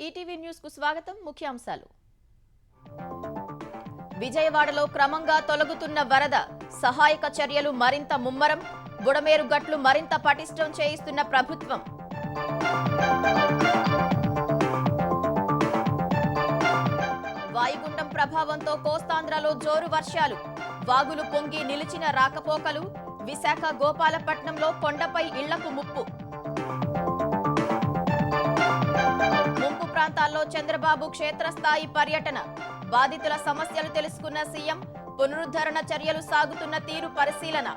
ETV news కు స్వాగతం. ముఖ్యాంశాలు. విజయవాడలో క్రమంగా తొలగుతున్న వరద, సహాయక చర్యలు మరింత ముమ్మరం, బుడమేరు గట్లు మరింత పటిష్టం చేయిస్తున్న ప్రభుత్వం. వాయుగుండం ప్రభావంతో కోస్తాంధ్రలో జోరు వర్షాలు, వాగులు పొంగి నిలిచిన రాకపోకలు, విశాఖ గోపాలపట్నంలో కొండపై ఇళ్లకు ముప్పు. ముంపు ప్రాంతాల్లో చంద్రబాబు క్షేత్రస్థాయి పర్యటన, బాధితుల సమస్యలు తెలుసుకున్న సీఎం, పునరుద్ధరణ చర్యలు సాగుతున్న తీరు పరిశీలన.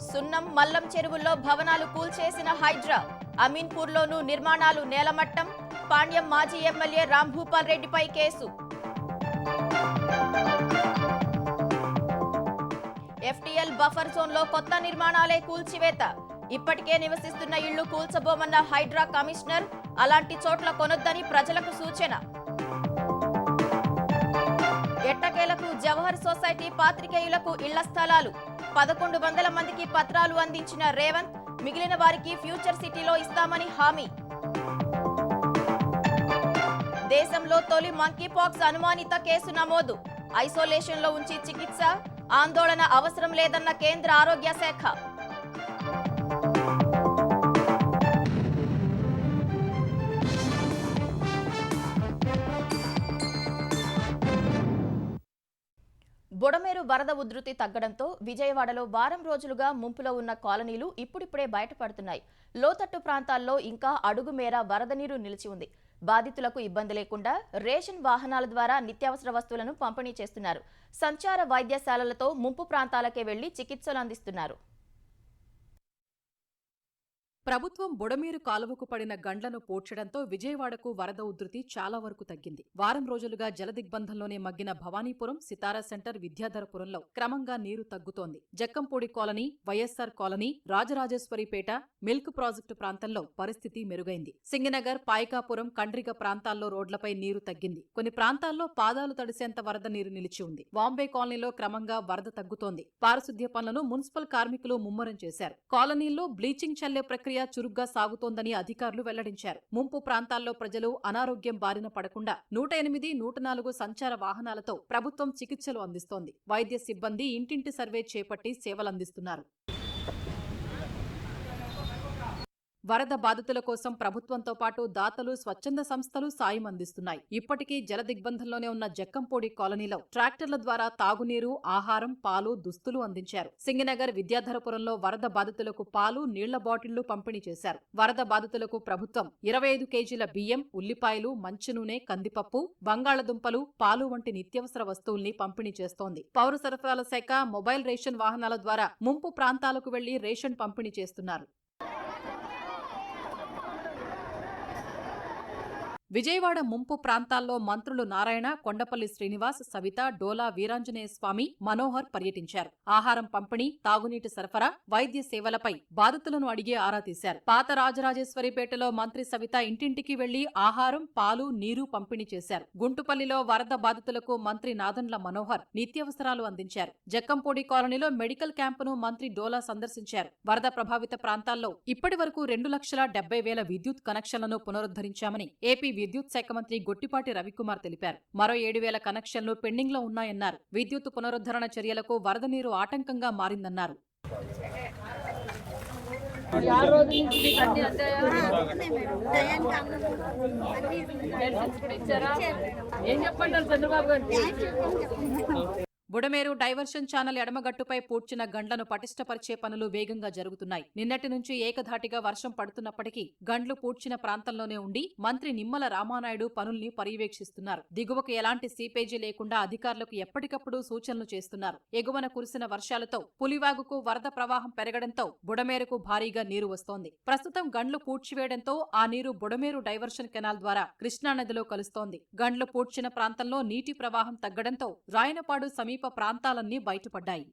సున్నం, మల్లం చెరువుల్లో భవనాలు కూల్చేసిన హైడ్రా, అమీన్పూర్లోనూ నిర్మాణాలు నేలమట్టం, పాండ్యం మాజీ ఎమ్మెల్యే రాంభూపాల్ రెడ్డిపై కేసు. ఎఫ్టీఎల్ బఫర్ జోన్లో కొత్త నిర్మాణాలే కూల్చివేత, ఇప్పటికే నివసిస్తున్న ఇళ్లు కూల్చబోమన్న హైడ్రా కమిషనర్, అలాంటి చోట్ల కొనొద్దని ప్రజలకు సూచన. ఎట్టకేలకు జవహర్ సొసైటీ పాత్రికేయులకు ఇళ్ల స్థలాలు, 1100 మందికి పత్రాలు అందించిన రేవంత్, మిగిలిన వారికి ఫ్యూచర్ సిటీలో ఇస్తామని హామీ. దేశంలో తొలి మంకీపాక్స్ అనుమానిత కేసు నమోదు, ఐసోలేషన్ లో ఉంచి చికిత్స, ఆందోళన అవసరం లేదన్న కేంద్ర ఆరోగ్య శాఖ. బుడమేరు వరద ఉధృతి తగ్గడంతో విజయవాడలో వారం రోజులుగా ముంపులో ఉన్న కాలనీలు ఇప్పుడిప్పుడే బయటపడుతున్నాయి. లోతట్టు ప్రాంతాల్లో ఇంకా అడుగు మేర వరద నీరు నిలిచి ఉంది. బాధితులకు ఇబ్బంది లేకుండా రేషన్ వాహనాల ద్వారా నిత్యావసర వస్తువులను పంపిణీ చేస్తున్నారు. సంచార వైద్యశాలలతో ముంపు ప్రాంతాలకే వెళ్లి చికిత్సలు అందిస్తున్నారు. ప్రభుత్వం బుడమేరు కాలువకు పడిన గండ్లను పోడ్చడంతో విజయవాడకు వరద ఉధృతి చాలా వరకు తగ్గింది. వారం రోజులుగా జలదిగ్బంధంలోనే మగ్గిన భవానీపురం, సితారా సెంటర్, విద్యాధరపురంలో క్రమంగా నీరు తగ్గుతోంది. Jakkampudi colony, YSR colony, Rajarajeswaripeta, milk project ప్రాంతంలో పరిస్థితి మెరుగైంది. సింగనగర్, పాయకాపురం, కండ్రిగ ప్రాంతాల్లో రోడ్లపై నీరు తగ్గింది. కొన్ని ప్రాంతాల్లో పాదాలు తడిసేంత వరద నీరు నిలిచి ఉంది. వాంబే కాలనీలో క్రమంగా వరద తగ్గుతోంది. పారిశుద్ధ్య పనులను మున్సిపల్ కార్మికులు ముమ్మరం చేశారు. కాలనీల్లో బ్లీచింగ్ చల్లే ప్రక్రియ చురుగ్గా సాగుతోందని అధికారులు వెల్లడించారు. ముంపు ప్రాంతాల్లో ప్రజలు అనారోగ్యం బారిన పడకుండా 108, 104 సంచార వాహనాలతో ప్రభుత్వం చికిత్సలు అందిస్తోంది. వైద్య సిబ్బంది ఇంటింటి సర్వే చేపట్టి సేవలందిస్తున్నారు. వరద బాధితుల కోసం ప్రభుత్వంతో పాటు దాతలు, స్వచ్ఛంద సంస్థలు సాయం అందిస్తున్నాయి. ఇప్పటికీ జల దిగ్బంధంలోనే ఉన్న జక్కంపూడి కాలనీలో ట్రాక్టర్ల ద్వారా తాగునీరు, ఆహారం, పాలు, దుస్తులు అందించారు. సింగనగర్, విద్యాధరపురంలో వరద బాధితులకు పాలు, నీళ్ల బాటిళ్లు పంపిణీ చేశారు. వరద బాధితులకు ప్రభుత్వం 25 కేజీల బియ్యం, ఉల్లిపాయలు, మంచినూనె, కందిపప్పు, బంగాళదుంపలు, పాలు వంటి నిత్యావసర వస్తువుల్ని పంపిణీ చేస్తోంది. పౌర సరఫరాల శాఖ మొబైల్ రేషన్ వాహనాల ద్వారా ముంపు ప్రాంతాలకు వెళ్లి రేషన్ పంపిణీ చేస్తున్నారు. విజయవాడ ముంపు ప్రాంతాల్లో మంత్రులు నారాయణ, కొండపల్లి శ్రీనివాస్, సవిత, డోలా వీరాంజనేయ స్వామి, మనోహర్ పర్యటించారు. ఆహారం పంపిణీ, తాగునీటి సరఫరా, వైద్య సేవలపై బాధితులను అడిగి ఆరా తీశారు. పాత రాజరాజేశ్వరిపేటలో మంత్రి సవిత ఇంటింటికి వెళ్లి ఆహారం, పాలు, నీరు పంపిణీ చేశారు. గుంటుపల్లిలో వరద బాధితులకు మంత్రి నాదన్ల మనోహర్ నిత్యావసరాలు అందించారు. జక్కంపూడి కాలనీలో మెడికల్ క్యాంపును మంత్రి డోలా సందర్శించారు. వరద ప్రభావిత ప్రాంతాల్లో ఇప్పటి వరకు 2,70,000 విద్యుత్ కనెక్షన్లను పునరుద్ధరించామని ఏపీ విద్యుత్ శాఖ మంత్రి గొట్టిపాటి రవికుమార్ తెలిపారు. మరో 7,000 కనెక్షన్లు పెండింగ్ లో ఉన్నాయన్నారు. విద్యుత్ పునరుద్ధరణ చర్యలకు వరద నీరు ఆటంకంగా మారిందన్నారు. బుడమేరు డైవర్షన్ ఛానల్ ఎడమగట్టుపై పూడ్చిన గండ్లను పటిష్టపరిచే పనులు వేగంగా జరుగుతున్నాయి. నిన్నటి నుంచి ఏకధాటిగా వర్షం పడుతున్నప్పటికీ గండ్లు పూడ్చిన ప్రాంతంలోనే ఉండి మంత్రి నిమ్మల రామానాయుడు పనుల్ని పర్యవేక్షిస్తున్నారు. దిగువకు ఎలాంటి సీపేజీ లేకుండా అధికారులకు ఎప్పటికప్పుడు సూచనలు చేస్తున్నారు. ఎగువన కురిసిన వర్షాలతో పులివాగుకు వరద ప్రవాహం పెరగడంతో బుడమేరుకు భారీగా నీరు వస్తోంది. ప్రస్తుతం గండ్లు పూడ్చివేయడంతో ఆ నీరు బుడమేరు డైవర్షన్ కెనాల్ ద్వారా కృష్ణానదిలో కలుస్తోంది. గండ్లు పూడ్చిన ప్రాంతంలో నీటి ప్రవాహం తగ్గడంతో రాయనపాడు సమీప ప్రాంతాలన్నీ బయటపడ్డాయి.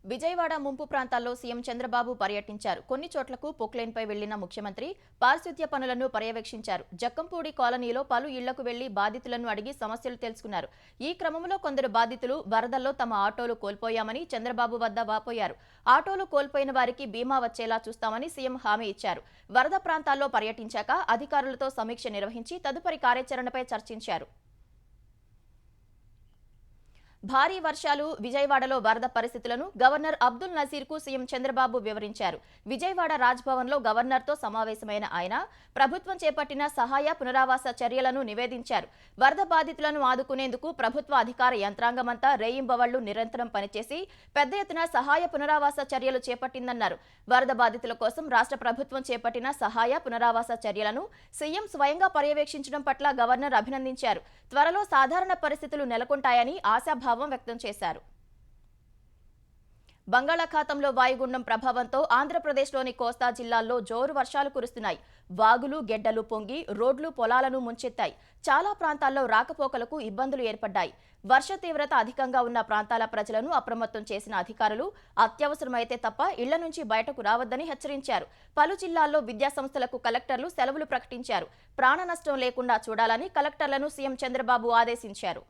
విజయవాడ ముంపు ప్రాంతాల్లో సీఎం చంద్రబాబు పర్యటించారు. కొన్ని చోట్లకు పొక్లైన్పై వెళ్లిన ముఖ్యమంత్రి పారిశుద్ధ్య పనులను పర్యవేక్షించారు. జక్కంపూడి కాలనీలో పలు ఇళ్లకు వెళ్లి బాధితులను అడిగి సమస్యలు తెలుసుకున్నారు. ఈ క్రమంలో కొందరు బాధితులు వరదల్లో తమ ఆటోలు కోల్పోయామని చంద్రబాబు వద్ద వాపోయారు. ఆటోలు కోల్పోయిన వారికి బీమా వచ్చేలా చూస్తామని సీఎం హామీ ఇచ్చారు. వరద ప్రాంతాల్లో పర్యటించాక అధికారులతో సమీక్ష నిర్వహించి తదుపరి కార్యాచరణపై చర్చించారు. భారీ వర్షాలు, విజయవాడలో వరద పరిస్థితులను గవర్నర్ అబ్దుల్ నజీర్కు సీఎం చంద్రబాబు వివరించారు. విజయవాడ రాజ్భవన్లో గవర్నర్తో సమావేశమైన ఆయన ప్రభుత్వం చేపట్టిన సహాయ పునరావాస చర్యలను నివేదించారు. వరద బాధితులను ఆదుకునేందుకు ప్రభుత్వ అధికార యంత్రాంగమంతా రేయింబవళ్లు నిరంతరం పనిచేసి పెద్ద ఎత్తున సహాయ పునరావాస చర్యలు చేపట్టిందన్నారు. వరద బాధితుల కోసం రాష్ట్ర ప్రభుత్వం చేపట్టిన సహాయ పునరావాస చర్యలను సీఎం స్వయంగా పర్యవేక్షించడం పట్ల గవర్నర్ అభినందించారు. త్వరలో సాధారణ పరిస్థితులు నెలకొంటాయని ఆశాభావం వ్యక్తం చేశారు. బంగాళాఖాతంలో వాయుగుండం ప్రభావంతో ఆంధ్రప్రదేశ్లోని కోస్తా జిల్లాల్లో జోరు వర్షాలు కురుస్తున్నాయి. వాగులు, గెడ్డలు పొంగి రోడ్లు, పొలాలను ముంచెత్తాయి. చాలా ప్రాంతాల్లో రాకపోకలకు ఇబ్బందులు ఏర్పడ్డాయి. వర్ష తీవ్రత అధికంగా ఉన్న ప్రాంతాల ప్రజలను అప్రమత్తం చేసిన అధికారులు అత్యవసరమైతే తప్ప ఇళ్ల నుంచి బయటకు రావద్దని హెచ్చరించారు. పలు జిల్లాల్లో విద్యాసంస్థలకు కలెక్టర్లు సెలవులు ప్రకటించారు. ప్రాణ నష్టం లేకుండా చూడాలని కలెక్టర్లను సీఎం చంద్రబాబు ఆదేశించారు.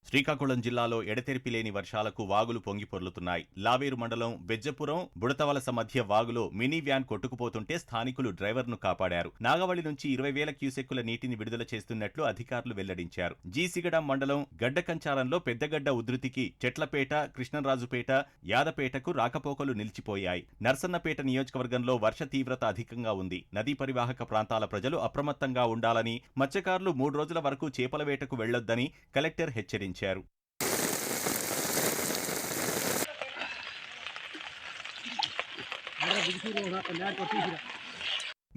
శ్రీకాకుళం జిల్లాలో ఎడతెరిపి లేని వర్షాలకు వాగులు పొంగి పొర్లుతున్నాయి. లావేరు మండలం బెజ్జపురం, బుడతవలస మధ్య వాగులో మినీ వ్యాన్ కొట్టుకుపోతుంటే స్థానికులు డ్రైవర్ను కాపాడారు. నాగవళి నుంచి 20,000 క్యూసెక్కుల నీటిని విడుదల చేస్తున్నట్లు అధికారులు వెల్లడించారు. జీసిగడం మండలం గడ్డకంచారంలో పెద్దగడ్డ ఉధృతికి చెట్లపేట, కృష్ణరాజుపేట, యాదపేటకు రాకపోకలు నిలిచిపోయాయి. నర్సన్నపేట నియోజకవర్గంలో వర్ష తీవ్రత అధికంగా ఉంది. నదీ పరివాహక ప్రాంతాల ప్రజలు అప్రమత్తంగా ఉండాలని, మత్స్యకారులు 3 రోజుల వరకు చేపల వేటకు వెళ్లొద్దని కలెక్టర్ హెచ్చరించారు.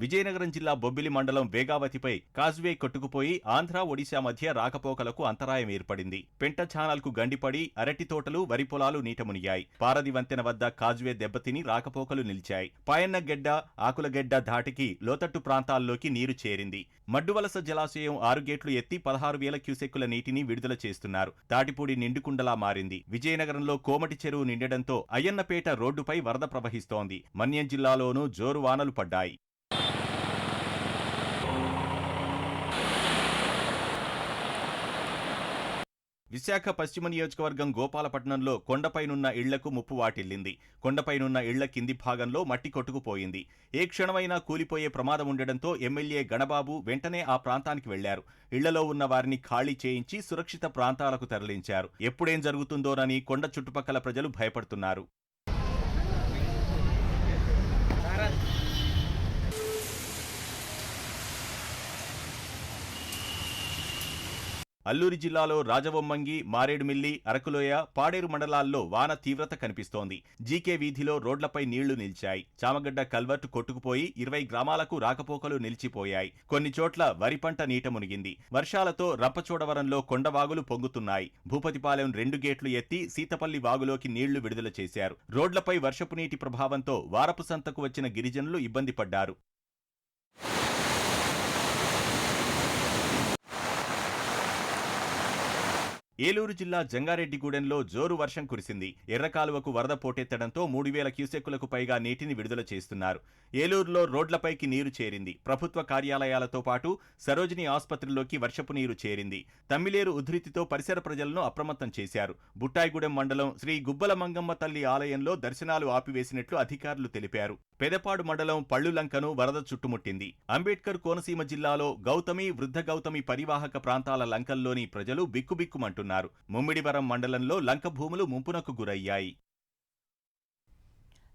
విజయనగరం జిల్లా బొబ్బిలి మండలం వేగావతిపై కాజ్వే కొట్టుకుపోయి ఆంధ్ర, ఒడిశా మధ్య రాకపోకలకు అంతరాయం ఏర్పడింది. పెంట ఛానల్కు గండిపడి అరటి తోటలు, వరి పొలాలు నీట మునిగాయి. పారది వంతెన వద్ద కాజ్వే దెబ్బతిని రాకపోకలు నిలిచాయి. పాయన్నగెడ్డ, ఆకులగెడ్డ ధాటికి లోతట్టు ప్రాంతాల్లోకి నీరు చేరింది. మడ్డువలస జలాశయం 6 గేట్లు ఎత్తి 16,000 క్యూసెక్కుల నీటిని విడుదల చేస్తున్నారు. తాటిపూడి నిండుకుండలా మారింది. విజయనగరంలో కోమటి చెరువు నిండడంతో అయ్యన్నపేట రోడ్డుపై వరద ప్రవహిస్తోంది. మన్యం జిల్లాలోనూ జోరు వానలు పడ్డాయి. విశాఖ పశ్చిమ నియోజకవర్గం గోపాలపట్నంలో కొండపైనున్న ఇళ్లకు ముప్పు వాటిల్లింది. కొండపైనున్న ఇళ్ల కింది భాగంలో మట్టి కొట్టుకుపోయింది. ఏ క్షణమైనా కూలిపోయే ప్రమాదం ఉండడంతో ఎమ్మెల్యే గణబాబు వెంటనే ఆ ప్రాంతానికి వెళ్లారు. ఇళ్లలో ఉన్న వారిని ఖాళీ చేయించి సురక్షిత ప్రాంతాలకు తరలించారు. ఎప్పుడేం జరుగుతుందోనని కొండ చుట్టుపక్కల ప్రజలు భయపడుతున్నారు. అల్లూరి జిల్లాలో రాజవొమ్మంగి, మారేడుమిల్లి, అరకులోయ, పాడేరు మండలాల్లో వాన తీవ్రత కనిపిస్తోంది. జీకే వీధిలో రోడ్లపై నీళ్లు నిలిచాయి. చామగడ్డ కల్వర్టు కొట్టుకుపోయి 20 గ్రామాలకు రాకపోకలు నిలిచిపోయాయి. కొన్ని చోట్ల వరి పంట నీట మునిగింది. వర్షాలతో రంపచోడవరంలో కొండవాగులు పొంగుతున్నాయి. భూపతిపాలెం 2 గేట్లు ఎత్తి సీతపల్లి వాగులోకి నీళ్లు విడుదల చేశారు. రోడ్లపై వర్షపు నీటి ప్రభావంతో వారపు సంతకు వచ్చిన గిరిజనులు ఇబ్బంది పడ్డారు. ఏలూరు జిల్లా జంగారెడ్డిగూడెంలో జోరు వర్షం కురిసింది. ఎర్రకాలువకు వరద పోటెత్తడంతో 3,000 క్యూసెక్కులకు పైగా నీటిని విడుదల చేస్తున్నారు. ఏలూరులో రోడ్లపైకి నీరు చేరింది. ప్రభుత్వ కార్యాలయాలతో పాటు సరోజిని ఆసుపత్రిలోకి వర్షపు నీరు చేరింది. తమ్మిలేరు ఉధృతితో పరిసర ప్రజలను అప్రమత్తం చేశారు. బుట్టాయిగూడెం మండలం శ్రీ గుబ్బల మంగమ్మ తల్లి ఆలయంలో దర్శనాలు ఆపివేసినట్లు అధికారులు తెలిపారు. పెదపాడు మండలం పళ్లులంకను వరద చుట్టుముట్టింది. అంబేద్కర్ కోనసీమ జిల్లాలో గౌతమి, వృద్ధ గౌతమి పరివాహక ప్రాంతాల లంకల్లోని ప్రజలు బిక్కుబిక్కుమంటున్నారు. ముమ్మిడివరం మండలంలో లంక భూములు ముంపునకు గురయ్యాయి.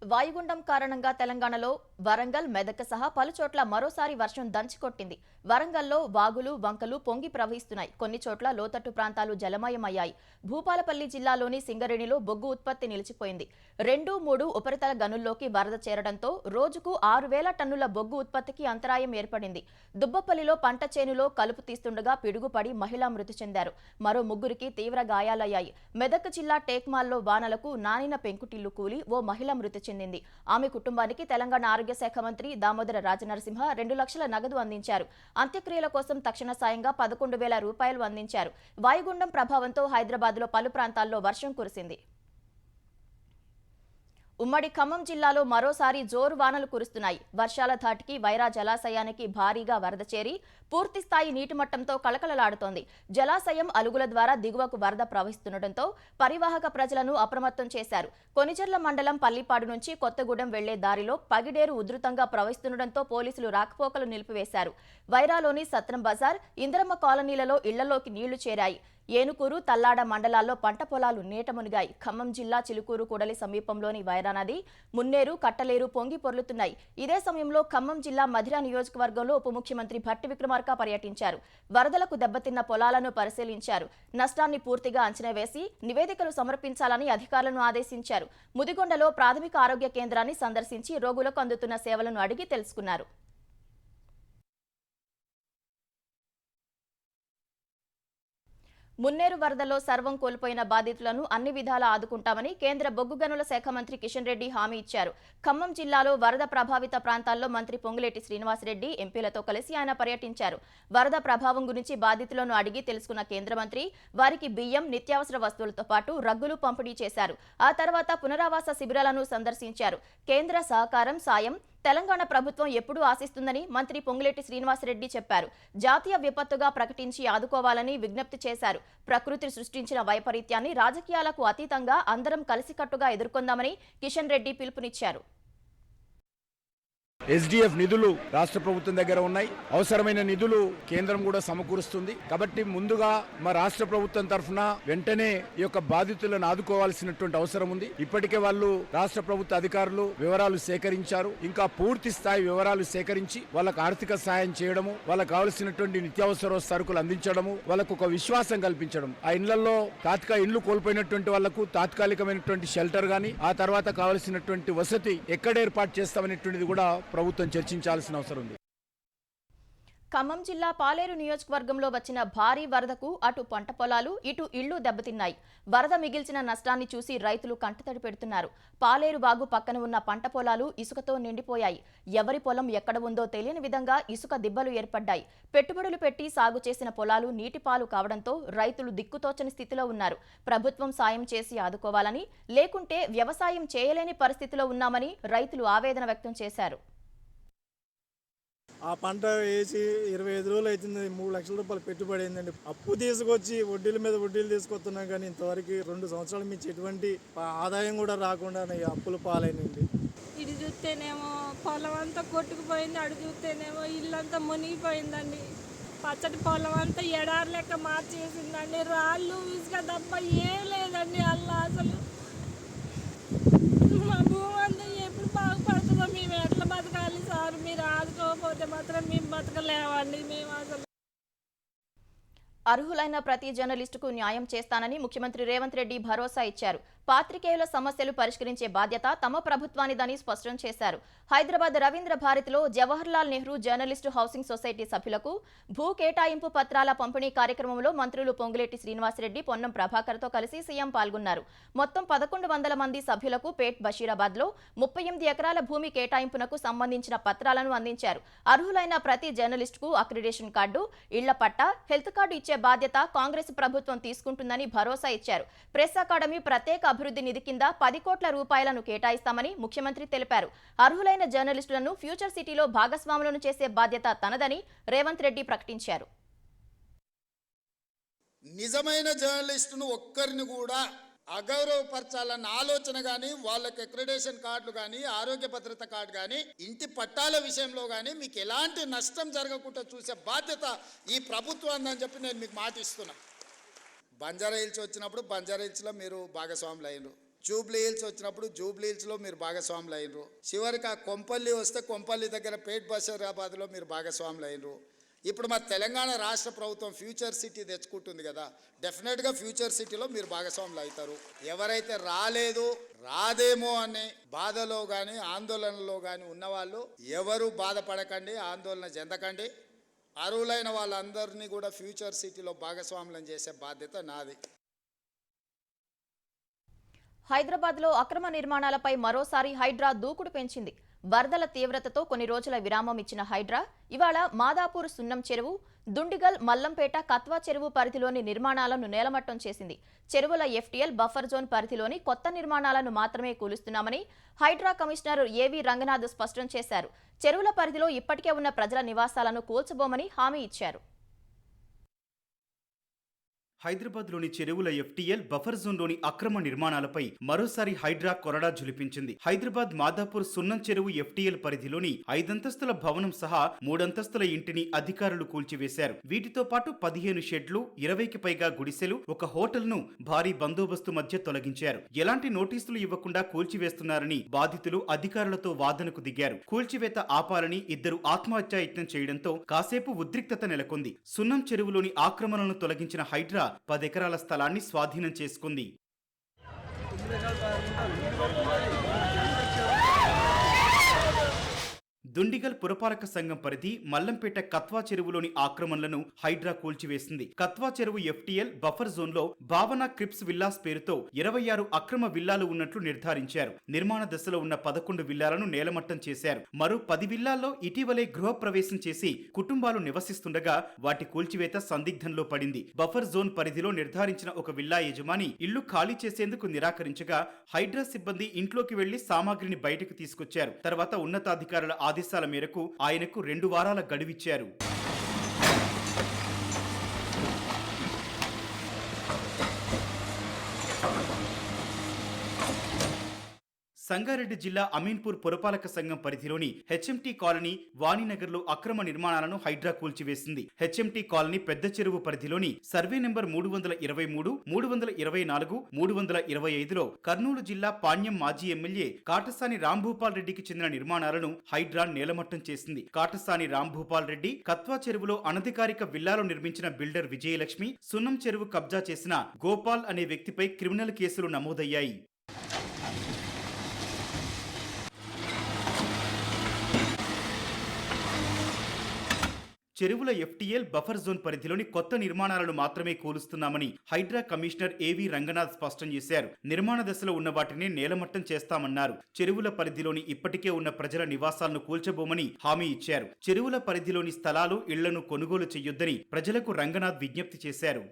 వాయుగుండం కారణంగా తెలంగాణలో వరంగల్, మెదక్ సహా పలుచోట్ల మరోసారి వర్షం దంచికొట్టింది. వరంగల్లో వాగులు, వంకలు పొంగి ప్రవహిస్తున్నాయి. కొన్ని చోట్ల లోతట్టు ప్రాంతాలు జలమయమయ్యాయి. భూపాలపల్లి జిల్లాలోని సింగరేణిలో బొగ్గు ఉత్పత్తి నిలిచిపోయింది. 2, 3 ఉపరితల గనుల్లోకి వరద చేరడంతో రోజుకు 6,000 టన్నుల బొగ్గు ఉత్పత్తికి అంతరాయం ఏర్పడింది. దుబ్బపల్లిలో పంట చేనులో కలుపు తీస్తుండగా పిడుగుపడి మహిళ మృతి చెందారు. మరో 3కి తీవ్ర గాయాలయ్యాయి. మెదక్ జిల్లా టేక్మాల్లో వానలకు నానిన పెంకుటిల్లు కూలి ఓ మహిళ మృతి చెందారు. చెందింది. ఆమె కుటుంబానికి తెలంగాణ ఆరోగ్య శాఖ మంత్రి దామోదర రాజనరసింహ 2 లక్షల నగదు అందించారు. అంత్యక్రియల కోసం తక్షణ సాయంగా 11,000 రూపాయలు అందించారు. వాయుగుండం ప్రభావంతో హైదరాబాద్లో పలు ప్రాంతాల్లో వర్షం కురిసింది. ఉమ్మడి ఖమ్మం జిల్లాలో మరోసారి జోరు వానలు కురుస్తున్నాయి. వర్షాల ధాటికి వైరా జలాశయానికి భారీగా వరద చేరి పూర్తిస్థాయి నీటి మట్టంతో కలకలలాడుతోంది. జలాశయం అలుగుల ద్వారా దిగువకు వరద ప్రవహిస్తుండటంతో పరివాహక ప్రజలను అప్రమత్తం చేశారు. కొనిజర్ల మండలం పల్లిపాడు నుంచి కొత్తగూడెం వెళ్లే దారిలో పగిడేరు ఉధృతంగా ప్రవహిస్తుండటంతో పోలీసులు రాకపోకలు నిలిపివేశారు. వైరాలోని సత్రం బజార్, ఇంద్రమ్మ కాలనీలలో ఇళ్లలోకి నీళ్లు చేరాయి. ఏనుకూరు, తల్లాడ మండలాల్లో పంట పొలాలు నీట మునిగాయి. ఖమ్మం జిల్లా చిలుకూరు కూడలి సమీపంలోని వైరా నది, మున్నేరు, కట్టలేరు పొంగి పొర్లుతున్నాయి. ఇదే సమయంలో ఖమ్మం జిల్లా మధిర నియోజకవర్గంలో ఉప ముఖ్యమంత్రి భట్టి విక్రమార్క పర్యటించారు. వరదలకు దెబ్బతిన్న పొలాలను పరిశీలించారు. నష్టాన్ని పూర్తిగా అంచనా వేసి నివేదికలు సమర్పించాలని అధికారులను ఆదేశించారు. ముదిగొండలో ప్రాథమిక ఆరోగ్య కేంద్రాన్ని సందర్శించి రోగులకు అందుతున్న సేవలను అడిగి తెలుసుకున్నారు. మున్నేరు వరదలో సర్వం కోల్పోయిన బాధితులను అన్ని విధాలా ఆదుకుంటామని కేంద్ర బొగ్గు గనుల శాఖ మంత్రి కిషన్ రెడ్డి హామీ ఇచ్చారు. ఖమ్మం జిల్లాలో వరద ప్రభావిత ప్రాంతాల్లో మంత్రి పొంగులేటి శ్రీనివాసరెడ్డి ఎంపీలతో కలిసి ఆయన పర్యటించారు. వరద ప్రభావం గురించి బాధితులను అడిగి తెలుసుకున్న కేంద్ర మంత్రి వారికి బియ్యం, నిత్యావసర వస్తువులతో పాటు రగ్గులు పంపిణీ చేశారు. ఆ తర్వాత పునరావాస శిబిరాలను సందర్శించారు. కేంద్ర సహకారం, సాయం తెలంగాణ ప్రభుత్వం ఎప్పుడూ ఆశిస్తుందని మంత్రి పొంగులేటి శ్రీనివాసరెడ్డి చెప్పారు. జాతీయ విపత్తుగా ప్రకటించి ఆదుకోవాలని విజ్ఞప్తి చేశారు. ప్రకృతి సృష్టించిన వైపరీత్యాన్ని రాజకీయాలకు అతీతంగా అందరం కలిసికట్టుగా ఎదుర్కొందామని కిషన్ రెడ్డి పిలుపునిచ్చారు. SDF నిధులు రాష్ట్ర ప్రభుత్వం దగ్గర ఉన్నాయి. అవసరమైన నిధులు కేంద్రం కూడా సమకూరుస్తుంది. కాబట్టి ముందుగా మా రాష్ట్ర ప్రభుత్వం తరఫున వెంటనే ఈ యొక్క బాధితులను ఆదుకోవాల్సినటువంటి అవసరం ఉంది. ఇప్పటికే వాళ్ళు రాష్ట్ర ప్రభుత్వ అధికారులు వివరాలు సేకరించారు. ఇంకా పూర్తి స్థాయి వివరాలు సేకరించి వాళ్ళకు ఆర్థిక సాయం చేయడము, వాళ్ళకు కావలసినటువంటి నిత్యావసర సరుకులు అందించడము, వాళ్ళకు ఒక విశ్వాసం కల్పించడం, ఆ ఇళ్లలో ఇండ్లు కోల్పోయినటువంటి వాళ్లకు తాత్కాలికమైనటువంటి షెల్టర్ గాని, ఆ తర్వాత కావలసినటువంటి వసతి ఎక్కడ ఏర్పాటు చేస్తామనేటువంటిది కూడా ప్రభుత్వం చర్చించాల్సిన అవసరం ఉంది. ఖమ్మం జిల్లా పాలేరు నియోజకవర్గంలో వచ్చిన భారీ వరదకు అటు పంట పొలాలు, ఇటు ఇళ్లు దెబ్బతిన్నాయి. వరద మిగిల్చిన నష్టాన్ని చూసి రైతులు కంటతడి పెడుతున్నారు. పాలేరు వాగు పక్కన ఉన్న పంట పొలాలు ఇసుకతో నిండిపోయాయి. ఎవరి పొలం ఎక్కడ ఉందో తెలియని విధంగా ఇసుక దిబ్బలు ఏర్పడ్డాయి. పెట్టుబడులు పెట్టి సాగు చేసిన పొలాలు నీటిపాలు కావడంతో రైతులు దిక్కుతోచని స్థితిలో ఉన్నారు. ప్రభుత్వం సాయం చేసి ఆదుకోవాలని, లేకుంటే వ్యవసాయం చేయలేని పరిస్థితిలో ఉన్నామని రైతులు ఆవేదన వ్యక్తం చేశారు. ఆ పంట వేసి 25 రోజులు అవుతుంది. 3 లక్షల రూపాయలు పెట్టుబడి అయిందండి. అప్పు తీసుకొచ్చి వడ్డీల మీద వడ్డీలు తీసుకొస్తున్నాం, కానీ ఇంతవరకు 2 సంవత్సరాల మించి ఎటువంటి ఆదాయం కూడా రాకుండా అప్పుల పాలైనండి. ఇటు చూస్తేనేమో పొలం అంతా కొట్టుకుపోయింది, అటు చూస్తేనేమో ఇల్లంతా మునిగిపోయిందండి. పచ్చటి పొలం అంతా ఎడారి లెక్క మార్చేసిందండి. రాళ్ళు, ఇసుక తప్ప ఏం లేదండి. అలా అసలు మా భూమి అంతా ఎప్పుడు బాగుపడుతుందో, మేము ఎట్లా బతకాలి సార్? మీరు ఆదుకోకపోతే మాత్రం మేము బతకలేవండి. మేము అసలు అర్హులైన ప్రతి జర్నలిస్టుకు న్యాయం చేస్తానని ముఖ్యమంత్రి రేవంత్ రెడ్డి భరోసా ఇచ్చారు. పాత్రికేయుల సమస్యలు పరిష్కరించే బాధ్యత తమ ప్రభుత్వానిదని స్పష్టం చేశారు. హైదరాబాద్ రవీంద్ర భారతిలో Jawaharlal Nehru journalist housing society సభ్యులకు భూ కేటాయింపు పత్రాల పంపిణీ కార్యక్రమంలో మంత్రులు పొంగులేటి శ్రీనివాసరెడ్డి, పొన్నం ప్రభాకర్తో కలిసి సీఎం పాల్గొన్నారు. మొత్తం 1100 మంది సభ్యులకు పేట్ బషీరాబాద్లో 38 ఎకరాల భూమి కేటాయింపునకు సంబంధించిన పత్రాలను అందించారు. అర్హులైన ప్రతి జర్నలిస్టుకు అక్రిడేషన్ కార్డు, ఇళ్ల పట్టా, హెల్త్ కార్డు ఇచ్చే బాధ్యత కాంగ్రెస్ ప్రభుత్వం తీసుకుంటుందని భరోసా ఇచ్చారు. ప్రెస్ అకాడమీ ప్రత్యేక అభివృద్ధి నిధి కింద 10 కోట్ల రూపాయలను కేటాయిస్తామని ముఖ్యమంత్రి తెలిపారు. అర్హులైన జర్నలిస్టులను ఫ్యూచర్ సిటీలో భాగస్వాములను చేసే బాధ్యత తనదని రేవంత్ రెడ్డి ప్రకటించారు. నిజమైన జర్నలిస్టును ఒక్కరిని కూడా అగౌరవపరచాలన్న ఆలోచన కానీ, వాళ్ళకి అక్రిడేషన్ కార్డులు కానీ, ఆరోగ్య భద్రత కార్డు కానీ, ఇంటి పట్టాల విషయంలో కానీ మీకు ఎలాంటి నష్టం జరగకుండా చూసే బాధ్యత ఈ ప్రభుత్వం అని చెప్పి నేను మీకు మాట ఇస్తున్నా. బంజారా హిల్స్ వచ్చినప్పుడు బంజారా హిల్స్లో మీరు భాగస్వాములు అయినరు, జూబ్లీ హిల్స్ వచ్చినప్పుడు జూబ్లీ హిల్స్లో మీరు భాగస్వాములు అయినరు, చివరికి ఆ కొంపల్లి వస్తే కొంపల్లి దగ్గర పేట్ బషీరాబాద్లో మీరు భాగస్వాములు అయినరు. ఇప్పుడు మా తెలంగాణ రాష్ట్ర ప్రభుత్వం ఫ్యూచర్ సిటీ తెచ్చుకుంటుంది కదా, డెఫినెట్గా ఫ్యూచర్ సిటీలో మీరు భాగస్వాములు అవుతారు. ఎవరైతే రాదేమో అనే బాధలో కానీ ఆందోళనలో కానీ ఉన్నవాళ్ళు ఎవరు బాధపడకండి, ఆందోళన చెందకండి. అర్హులైన వాళ్ళందరినీ కూడా ఫ్యూచర్ సిటీలో భాగస్వాములను చేసే బాధ్యత నాది. హైదరాబాద్లో అక్రమ నిర్మాణాలపై మరోసారి హైడ్రా దూకుడు పెంచింది. వరదల తీవ్రతతో కొన్ని రోజుల విరామం ఇచ్చిన హైడ్రా ఇవాళ మాదాపూర్ సున్నం చెరువు, దుండిగల్, మల్లంపేట, కత్వా చెరువు పరిధిలోని నిర్మాణాలను నేలమట్టం చేసింది. చెరువుల ఎఫ్టీఎల్ బఫర్ జోన్ పరిధిలోని కొత్త నిర్మాణాలను మాత్రమే కూలుస్తున్నామని హైడ్రా కమిషనర్ ఏవి రంగనాథ్ స్పష్టం చేశారు. చెరువుల పరిధిలో ఇప్పటికే ఉన్న ప్రజల నివాసాలను కూల్చబోమని హామీ ఇచ్చారు. హైదరాబాద్లోని చెరువుల ఎఫ్టీఎల్ బఫర్ జోన్లోని అక్రమ నిర్మాణాలపై మరోసారి హైడ్రా కొరడా జులిపించింది. హైదరాబాద్ మాదాపూర్ సున్నం చెరువు ఎఫ్టీఎల్ పరిధిలోని 5 అంతస్తుల భవనం సహా 3 అంతస్తుల ఇంటిని అధికారులు కూల్చివేశారు. వీటితో పాటు 15 షెడ్లు, 20కి పైగా గుడిసెలు, ఒక హోటల్ను భారీ బందోబస్తు మధ్య తొలగించారు. ఎలాంటి నోటీసులు ఇవ్వకుండా కూల్చివేస్తున్నారని బాధితులు అధికారులతో వాదనకు దిగారు. కూల్చివేత ఆపాలని ఇద్దరు ఆత్మహత్యాయత్నం చేయడంతో కాసేపు ఉద్రిక్తత నెలకొంది. సున్నం చెరువులోని ఆక్రమణలను తొలగించిన హైడ్రా 10 ఎకరాల స్థలాన్ని స్వాధీనం చేసుకుంది. దుండిగల్ పురపాలక సంఘం పరిధి మల్లంపేట కత్వా చెరువులోని ఆక్రమణలను హైడ్రా కూల్చివేసింది. కత్వా చెరువు ఎఫ్టీఎల్ బఫర్ జోన్లో భావన క్రిప్స్ విల్లాస్ పేరుతో 26 అక్రమ విల్లాలు ఉన్నట్లు నిర్ధారించారు. నిర్మాణ దశలో ఉన్న 11 విల్లాలను నేలమట్టం చేశారు. మరో 10 విల్లాల్లో ఇటీవలే గృహప్రవేశం చేసి కుటుంబాలు నివసిస్తుండగా వాటి కూల్చివేత సందిగ్ధంలో పడింది. బఫర్ జోన్ పరిధిలో నిర్ధారించిన ఒక విల్లా యజమాని ఇల్లు ఖాళీ చేసేందుకు నిరాకరించగా హైడ్రా సిబ్బంది ఇంట్లోకి వెళ్లి సామాగ్రిని బయటకు తీసుకొచ్చారు. తర్వాత ఉన్నతాధికారుల ఆదేశాల మేరకు ఆయనకు 2 వారాల గడువిచ్చారు. సంగారెడ్డి జిల్లా అమీన్పూర్ పురపాలక సంఘం పరిధిలోని హెచ్ఎంటీ కాలనీ, వాణినగర్లో అక్రమ నిర్మాణాలను హైడ్రా కూల్చివేసింది. హెచ్ఎంటీ కాలనీ పెద్ద చెరువు పరిధిలోని సర్వే నెంబర్ 323, 324, 325లో కర్నూలు జిల్లా పాణ్యం మాజీ ఎమ్మెల్యే కాటసాని రాంభూపాల్ రెడ్డికి చెందిన నిర్మాణాలను హైడ్రా నేలమట్టం చేసింది. కాటసాని రాంభూపాల్ రెడ్డి కత్వా చెరువులో అనధికారిక విల్లాలో నిర్మించిన బిల్డర్ విజయలక్ష్మి, సున్నం చెరువు కబ్జా చేసిన గోపాల్ అనే వ్యక్తిపై క్రిమినల్ కేసులు నమోదయ్యాయి. చెరువుల ఎఫ్టీఎల్ బఫర్ జోన్ పరిధిలోని కొత్త నిర్మాణాలను మాత్రమే కూలుస్తున్నామని హైడ్రా కమిషనర్ ఏవి రంగనాథ్ స్పష్టం చేశారు. నిర్మాణ దశలో ఉన్న వాటిని నేలమట్టం చేస్తామన్నారు. చెరువుల పరిధిలోని ఇప్పటికే ఉన్న ప్రజల నివాసాలను కూల్చబోమని హామీ ఇచ్చారు. చెరువుల పరిధిలోని స్థలాలు, ఇళ్లను కొనుగోలు చేయొద్దని ప్రజలకు రంగనాథ్ విజ్ఞప్తి చేశారు.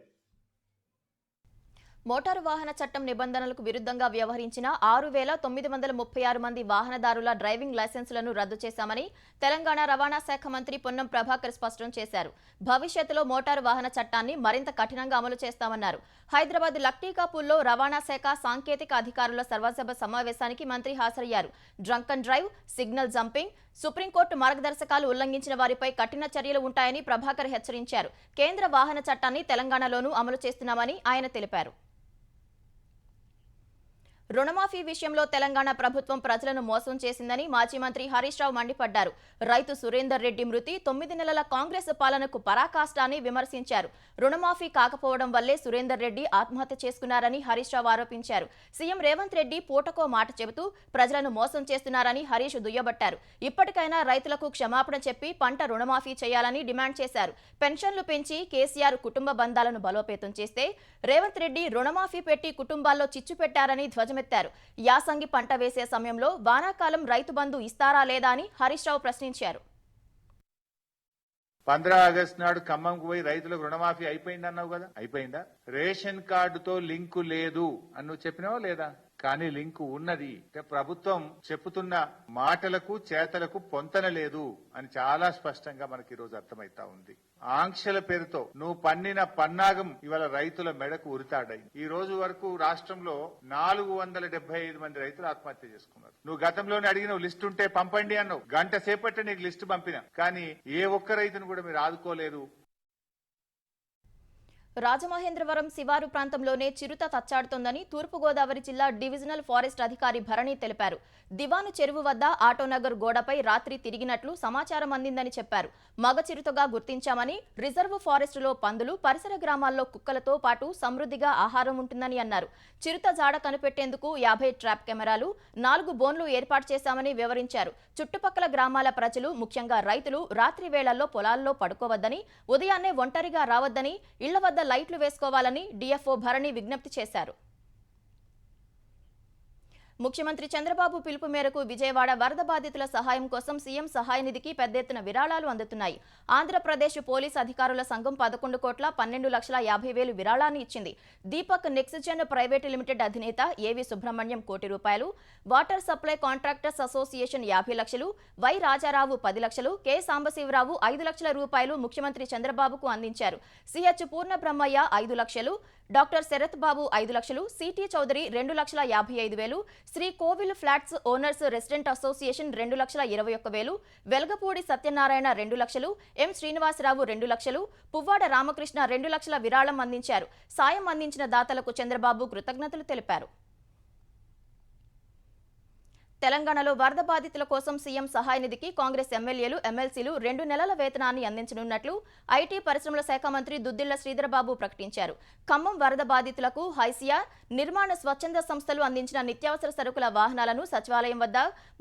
మోటారు వాహన చట్టం నిబంధనలకు విరుద్ధంగా వ్యవహరించిన 6,936 మంది వాహనదారుల డ్రైవింగ్ లైసెన్సులను రద్దు చేశామని తెలంగాణ రవాణా శాఖ మంత్రి పొన్నం ప్రభాకర్ స్పష్టం చేశారు. భవిష్యత్తులో మోటారు వాహన చట్టాన్ని మరింత కఠినంగా అమలు చేస్తామన్నారు. హైదరాబాద్ లక్టీకాపూల్లో రవాణా శాఖ సాంకేతిక అధికారుల సర్వసభ సమావేశానికి మంత్రి హాజరయ్యారు. Drunk and drive, signal jumping, supreme court మార్గదర్శకాలు ఉల్లంఘించిన వారిపై కఠిన చర్యలు ఉంటాయని ప్రభాకర్ హెచ్చరించారు. కేంద్ర వాహన చట్టాన్ని తెలంగాణలోనూ అమలు చేస్తున్నామని ఆయన తెలిపారు. రుణమాఫీ విషయంలో తెలంగాణ ప్రభుత్వం ప్రజలను మోసం చేసిందని మాజీ మంత్రి హరీష్ రావు మండిపడ్డారు. రైతు సురేందర్ రెడ్డి మృతి 9 నెలల కాంగ్రెస్ పాలనకు పరాకాష్టాన్ని విమర్శించారు. రుణమాఫీ కాకపోవడం వల్లే సురేందర్ రెడ్డి ఆత్మహత్య చేసుకున్నారని హరీష్ రావు ఆరోపించారు. సీఎం రేవంత్ రెడ్డి పూటకో మాట చెబుతూ ప్రజలను మోసం చేస్తున్నారని హరీష్ దుయ్యబట్టారు. ఇప్పటికైనా రైతులకు క్షమాపణ చెప్పి పంట రుణమాఫీ చేయాలని డిమాండ్ చేశారు. పెన్షన్లు పెంచి కేసీఆర్ కుటుంబ బంధాలను బలోపేతం చేస్తే రేవంత్ రెడ్డి రుణమాఫీ పెట్టి కుటుంబాల్లో చిచ్చు పెట్టారని ధ్వజమెత్తారు. యాసంగి పంట వేసే సమయంలో వానాకాలం రైతు బంధు ఇస్తారా లేదా అని హరీష్ రావు ప్రశ్నించారు. 15 ఆగస్టు నాడు ఖమ్మంకు పోయి రైతులకు రుణమాఫీ అయిపోయింది అన్నావు కదా, అయిపోయిందా? రేషన్ కార్డుతో లింకు లేదు అని నువ్వు చెప్పినావా లేదా? కానీ లింకు ఉన్నది. ప్రభుత్వం చెప్పుతున్న మాటలకు చేతలకు పొంతన లేదు అని చాలా స్పష్టంగా మనకి ఈ రోజు అర్థమైతా ఉంది. ఆంక్షల పేరుతో నువ్వు పన్నిన పన్నాగం ఇవాళ రైతుల మెడకు ఉరితాడాయి. ఈ రోజు వరకు రాష్ట్రంలో 475 మంది రైతులు ఆత్మహత్య చేసుకున్నారు. నువ్వు గతంలోనే అడిగిన లిస్టు ఉంటే పంపండి అన్నావు. గంట సేపట్టే నీకు లిస్టు పంపినా, కానీ ఏ ఒక్క రైతును కూడా మీరు ఆదుకోలేరు. రాజమహేంద్రవరం శివారు ప్రాంతంలోనే చిరుత తచ్చాడుతోందని తూర్పుగోదావరి జిల్లా డివిజనల్ ఫారెస్ట్ అధికారి భరణి తెలిపారు. దివాను చెరువు వద్ద ఆటోనగర్ గోడపై రాత్రి తిరిగినట్లు సమాచారం అందిందని చెప్పారు. మగ చిరుతగా గుర్తించామని, రిజర్వ్ ఫారెస్టులో పందులు, పరిసర గ్రామాల్లో కుక్కలతో పాటు సమృద్ధిగా ఆహారం ఉంటుందని అన్నారు. చిరుత జాడ కనిపెట్టేందుకు 50 ట్రాప్ కెమెరాలు, 4 బోన్లు ఏర్పాటు చేశామని వివరించారు. చుట్టుపక్కల గ్రామాల ప్రజలు, ముఖ్యంగా రైతులు రాత్రి వేళల్లో పొలాల్లో పడుకోవద్దని, ఉదయాన్నే ఒంటరిగా రావద్దని, ఇళ్ల వద్ద లైట్లు వేసుకోవాలని డిఎఫ్ఓ భరణి విజ్ఞప్తి చేశారు. ముఖ్యమంత్రి చంద్రబాబు పిలుపు మేరకు విజయవాడ వరద బాధితుల సహాయం కోసం సీఎం సహాయ నిధికి పెద్ద ఎత్తున విరాళాలు అందుతున్నాయి. ఆంధ్రప్రదేశ్ పోలీస్ అధికారుల సంఘం 11,12,50,000 విరాళాన్ని ఇచ్చింది. దీపక్ నెక్స్జెన్ ప్రైవేట్ లిమిటెడ్ అధినేత ఏవి Subrahmanyam ₹1,00,00,000, water supply contractors association 50 లక్షలు, వై రాజారావు 10 లక్షలు, కె సాంబశివరావు 5 లక్షల రూపాయలు ముఖ్యమంత్రి చంద్రబాబుకు అందించారు. సిహెచ్ పూర్ణబ్రహ్మయ్య 5 లక్షలు, డాక్టర్ శరత్ బాబు 5 లక్షలు, C T Chowdary 2,55,000, Sri Kovil flats owners resident association 2,21,000, Velagapudi Satyanarayana 2 లక్షలు, ఎం శ్రీనివాసరావు 2 లక్షలు, పువ్వాడ రామకృష్ణ 2 లక్షల విరాళం అందించారు. సాయం అందించిన దాతలకు చంద్రబాబు కృతజ్ఞతలు తెలిపారు. తెలంగాణలో వరద బాధితుల కోసం సీఎం సహాయ నిధికి కాంగ్రెస్ ఎమ్మెల్యేలు, ఎమ్మెల్సీలు 2 నెలల వేతనాన్ని అందించనున్నట్లు ఐటీ పరిశ్రమల శాఖ మంత్రి దుద్దిళ్ల శ్రీధరబాబు ప్రకటించారు. ఖమ్మం వరద బాధితులకు హైసియా నిర్మాణ స్వచ్ఛంద సంస్థలు అందించిన నిత్యావసర సరుకుల వాహనాలను సచివాలయం వద్ద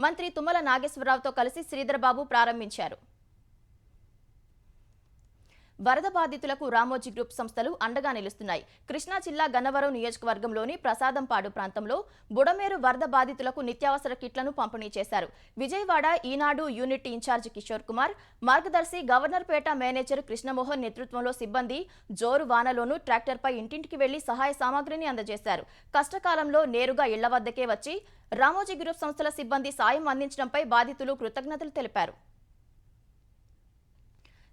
మంత్రి తుమ్మల నాగేశ్వరరావుతో కలిసి శ్రీధరబాబు ప్రారంభించారు. వరద బాధితులకు రామోజీ గ్రూప్ సంస్థలు అండగా నిలుస్తున్నాయి. కృష్ణా జిల్లా గన్నవరం నియోజకవర్గంలోని ప్రసాదంపాడు ప్రాంతంలో బుడమేరు వరద బాధితులకు నిత్యావసర కిట్లను పంపిణీ చేశారు. విజయవాడ ఈనాడు యూనిట్ ఇన్ఛార్జ్ కిషోర్ కుమార్, మార్గదర్శి గవర్నర్పేట మేనేజర్ కృష్ణమోహన్ నేతృత్వంలో సిబ్బంది జోరు వానలోనూ ట్రాక్టర్పై ఇంటింటికి వెళ్లి సహాయ సామాగ్రిని అందజేశారు. కష్టకాలంలో నేరుగా ఇళ్ల వద్దకే వచ్చి రామోజీ గ్రూప్ సంస్థల సిబ్బంది సాయం అందించడంపై బాధితులు కృతజ్ఞతలు తెలిపారు.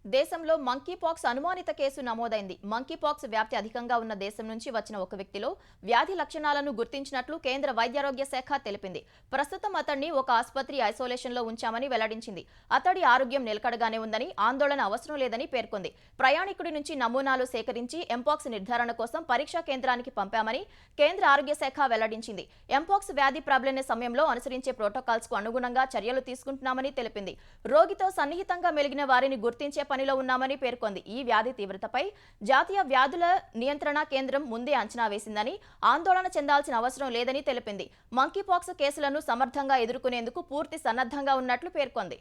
దేశంలో మంకీపాక్స్ అనుమానిత కేసు నమోదైంది. మంకీపాక్స్ వ్యాప్తి అధికంగా ఉన్న దేశం నుంచి వచ్చిన ఒక వ్యక్తిలో వ్యాధి లక్షణాలను గుర్తించినట్లు కేంద్ర వైద్యారోగ్య శాఖ తెలిపింది. ప్రస్తుతం అతడిని ఒక ఆసుపత్రి ఐసోలేషన్లో ఉంచామని వెల్లడించింది. అతడి ఆరోగ్యం నిలకడగానే ఉందని, ఆందోళన అవసరం లేదని పేర్కొంది. ప్రయాణికుడి నుంచి నమూనాలు సేకరించి ఎంపాక్స్ నిర్ధారణ కోసం పరీక్షా కేంద్రానికి పంపామని కేంద్ర ఆరోగ్య శాఖ వెల్లడించింది. ఎంపాక్స్ వ్యాధి ప్రబలిన సమయంలో అనుసరించే ప్రోటోకాల్స్ కు అనుగుణంగా చర్యలు తీసుకుంటున్నామని తెలిపింది. రోగితో సన్నిహితంగా మెలిగిన వారిని గుర్తించే పనిలో ఉన్నామని పేర్కొంది. ఈ వ్యాధి తీవ్రతపై జాతీయ వ్యాధుల నియంత్రణ కేంద్రం ముందే అంచనా వేసిందని, ఆందోళన చెందాల్సిన అవసరం లేదని తెలిపింది. మంకీపాక్స్ కేసులను సమర్థంగా ఎదుర్కొనేందుకు పూర్తి సన్నద్ధంగా ఉన్నట్లు పేర్కొంది.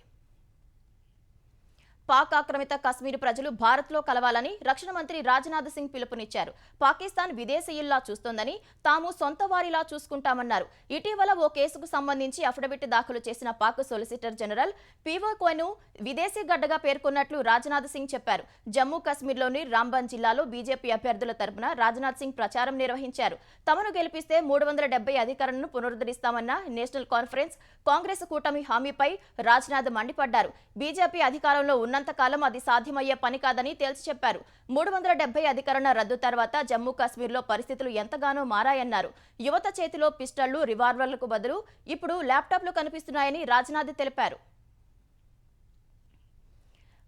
పాక్ ఆక్రమిత కశ్మీర్ ప్రజలు భారత్లో కలవాలని రక్షణ మంత్రి రాజ్నాథ్ సింగ్ పిలుపునిచ్చారు. పాకిస్తాన్ విదేశీయుల్లా చూస్తోందని, తాము సొంత వారిలా చూసుకుంటామన్నారు. ఇటీవల ఓ కేసుకు సంబంధించి అఫిడవిట్ దాఖలు చేసిన పాక్ సొలిసిటర్ జనరల్ పీఓకోను విదేశీ గడ్డగా పేర్కొన్నట్లు రాజ్నాథ్ సింగ్ చెప్పారు. జమ్మూ కశ్మీర్లోని రాంబన్ జిల్లాలో బీజేపీ అభ్యర్థుల తరపున రాజ్నాథ్ సింగ్ ప్రచారం నిర్వహించారు. తమను గెలిపిస్తే 370 అధికారులను పునరుద్ధరిస్తామన్న నేషనల్ కాన్ఫరెన్స్, కాంగ్రెస్ కూటమి హామీపై రాజ్నాథ్ మండిపడ్డారు. బీజేపీ అధికారంలో ఉన్నంతకాలం అది సాధ్యమయ్యే పని కాదని తేల్చి చెప్పారు. 370 అధికరణ రద్దు తర్వాత జమ్మూ కాశ్మీర్లో పరిస్థితులు ఎంతగానో మారాయన్నారు. యువత చేతిలో పిస్టళ్లు, రివాల్వర్లకు బదులు ఇప్పుడు ల్యాప్టాప్లు కనిపిస్తున్నాయని రాజ్నాథ్ తెలిపారు.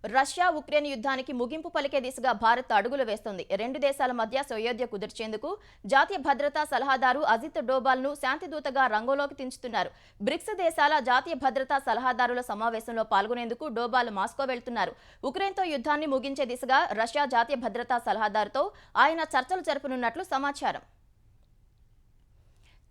రష్యా ఉక్రెయిన్ యుద్ధానికి ముగింపు పలికే దిశగా భారత్ అడుగులు వేస్తోంది. 2 దేశాల మధ్య సయోధ్య కుదిర్చేందుకు జాతీయ భద్రతా సలహాదారు అజిత్ డోబాల్ ను శాంతిదూతగా రంగంలోకి దించుతున్నారు. బ్రిక్స్ దేశాల జాతీయ భద్రతా సలహాదారుల సమావేశంలో పాల్గొనేందుకు డోబాల్ మాస్కో వెళ్తున్నారు. ఉక్రెయిన్తో యుద్ధాన్ని ముగించే దిశగా రష్యా జాతీయ భద్రతా సలహాదారుతో ఆయన చర్చలు జరపనున్నట్లు సమాచారం.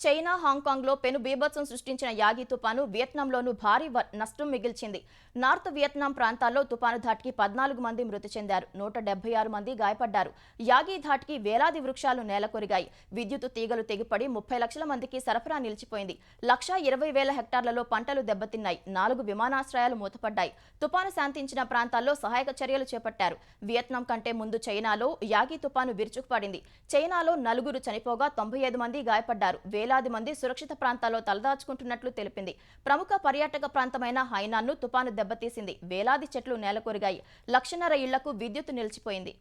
చైనా, హాంకాంగ్లో పెను బీభత్సం సృష్టించిన యాగి తుపాను వియత్నాంలోనూ భారీ నష్టం మిగిల్చింది. నార్త్ వియత్నాం ప్రాంతాల్లో తుపాను ధాటికి 14 మంది మృతి చెందారు. 176 మంది గాయపడ్డారు. యాగి ధాటికి వేలాది వృక్షాలు నేలకొరిగాయి. విద్యుత్ తీగలు తెగిపడి 30 లక్షల మందికి సరఫరా నిలిచిపోయింది. 1,20,000 హెక్టార్లలో పంటలు దెబ్బతిన్నాయి. 4 విమానాశ్రయాలు మూతపడ్డాయి. తుపాను శాంతించిన ప్రాంతాల్లో సహాయక చర్యలు చేపట్టారు. వియత్నాం కంటే ముందు చైనాలో యాగి తుపాను విరుచుకుపడింది. చైనాలో 4 చనిపోగా 95 మంది గాయపడ్డారు. వేలాది మంది సురక్షిత ప్రాంతాల్లో తలదాచుకుంటున్నట్లు తెలిపింది. ప్రముఖ పర్యాటక ప్రాంతమైన హైనాన్ను తుపాను దెబ్బతీసింది. వేలాది చెట్లు నేలకొరిగాయి. 1,50,000 ఇళ్లకు విద్యుత్ నిలిచిపోయింది.